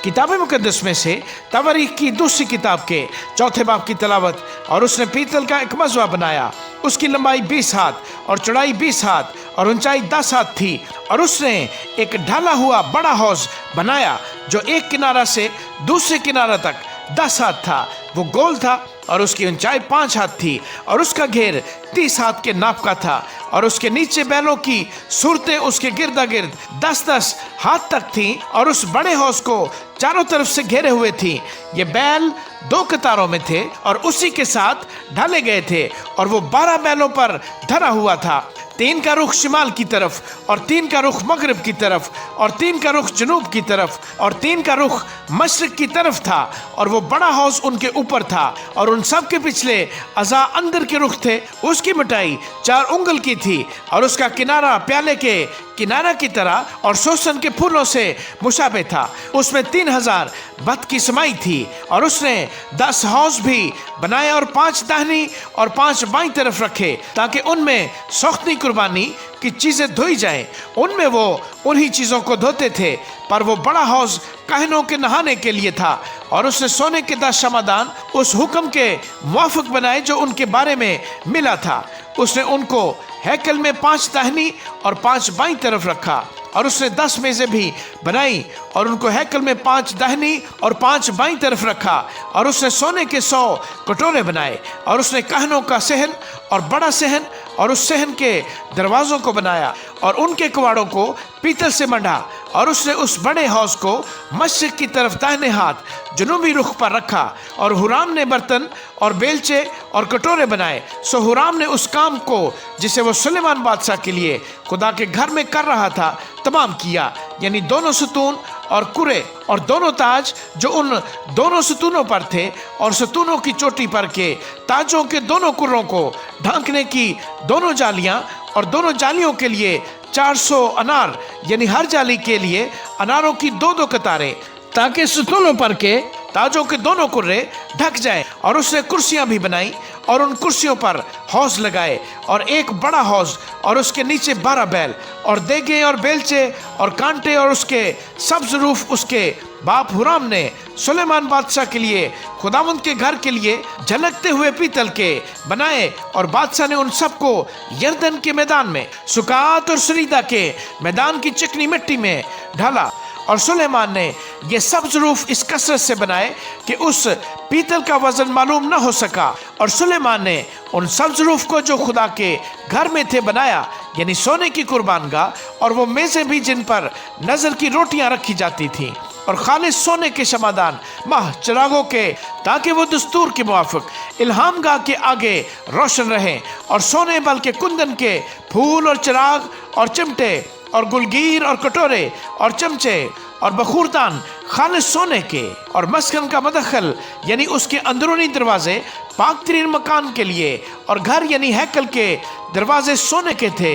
किताब मुकद्दस में से तवारीख की दूसरी किताब के 4 बाब की तलावत। और उसने पीतल का एक मज़वा बनाया, उसकी लंबाई 20 हाथ और चौड़ाई 20 हाथ और ऊंचाई 10 हाथ थी। और उसने एक ढाला हुआ बड़ा हौज बनाया जो एक किनारा से दूसरे किनारा तक 10 हाथ था। वो गोल था और उसकी ऊंचाई 5 हाथ थी और उसका घेर 30 हाथ के नाप का था। और उसके नीचे बैलों की सूरतें उसके गिर्दा गिर्द 10-10 हाथ तक थीं और उस बड़े हौज को चारों तरफ से घेरे हुए थी। ये बैल 2 कतारों में थे और उसी के साथ ढाले गए थे। और वो 12 बैलों पर धरा हुआ था। 3 का रुख शिमाल की तरफ और 3 का रुख मगरिब की तरफ और 3 का रुख जनूब की तरफ और 3 का रुख मशरिक की तरफ था। और वो बड़ा हौज उनके ऊपर था और उन सब के पिछले अज़ा अंदर के रुख थे। उसकी मोटाई 4 उंगल की थी और उसका किनारा प्याले के किनारा की तरह और सोसन के फूलों से मुशाबे था। उसमें 3000 बत की समाई थी। और उसने 10 हौज भी बनाए और 5 दाहिनी और 5 बाईं तरफ रखे ताकि उनमें सख्ती कुर्बानी की चीजें धोई जाएं। उनमें वो उन्हीं चीजों को धोते थे। पर वो बड़ा हौज काहिनों के नहाने के लिए था। और उसने सोने के 10 शमादान उस हुक्म के मुआफिक बनाए जो उनके बारे में मिला था। उसने उनको हैकल में 5 दाहिनी और 5 बाईं तरफ रखा। और उसने 10 मेजें भी बनाई और उनको हैकल में 5 दाहिनी और 5 बाईं तरफ रखा। और उसने सोने के 100 कटोरे बनाए। और उसने कहनों का सहन और बड़ा सहन और उस सहन के दरवाज़ों को बनाया और उनके कवाड़ों को पीतल से मंडा। और उसने उस बड़े हौज को मशरिक की तरफ दाहिने हाथ जनूबी रुख पर रखा। और हुराम ने बर्तन और बेलचे और कटोरे बनाए। सो हुराम ने उस काम को जिसे वो सुलेमान बादशाह के लिए खुदा के घर में कर रहा था तमाम किया, यानी दोनों सतून और कुरे और दोनों ताज जो उन दोनों सतूनों पर थे और सतूनों की चोटी पर के ताजों के दोनों कुर्रों को ढांकने की दोनों जालियां और दोनों जालियों के लिए 400 अनार, यानी हर जाली के लिए अनारों की 2-2 कतारें, ताकि सतूनों पर के ताजों के दोनों कुर्रे ढक जाएं। और उसने कुर्सियां भी बनाई और उन कुर्सियों पर हौज लगाए और एक बड़ा हौज और उसके नीचे 12 बैल और देगे और बेलचे और कांटे। और उसके सब ज़रूफ उसके बाप हुराम ने सुलेमान बादशाह के लिए खुदावंद के घर के लिए झलकते हुए पीतल के बनाए। और बादशाह ने उन सब को यरदन के मैदान में सुकात और सरीदा के मैदान की चिकनी मिट्टी में ढाला। और सुलेमान ने ये सब ज़रूफ इस कसरत से बनाए कि उस पीतल का वजन मालूम न हो सका। और सुलेमान ने उन सब ज़रूफ को जो खुदा के घर में थे बनाया, यानी सोने की कुर्बानगाह और वो मेज़ें भी जिन पर नज़र की रोटियां रखी जाती थीं और खालिस सोने के शमादान माह चिरागों के, ताकि वो दस्तूर के मुआफिक इल्हाम गाह के आगे रोशन रहें। और सोने बल के कुंदन के फूल और चिराग और चिमटे और गुलगीर और कटोरे और चमचे और बखूरदान खालिस सोने के। और मस्कन का मदखल यानी उसके अंदरूनी दरवाजे पाक तरीन मकान के लिए और घर यानी हैकल के दरवाजे सोने के थे।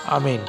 आमीन।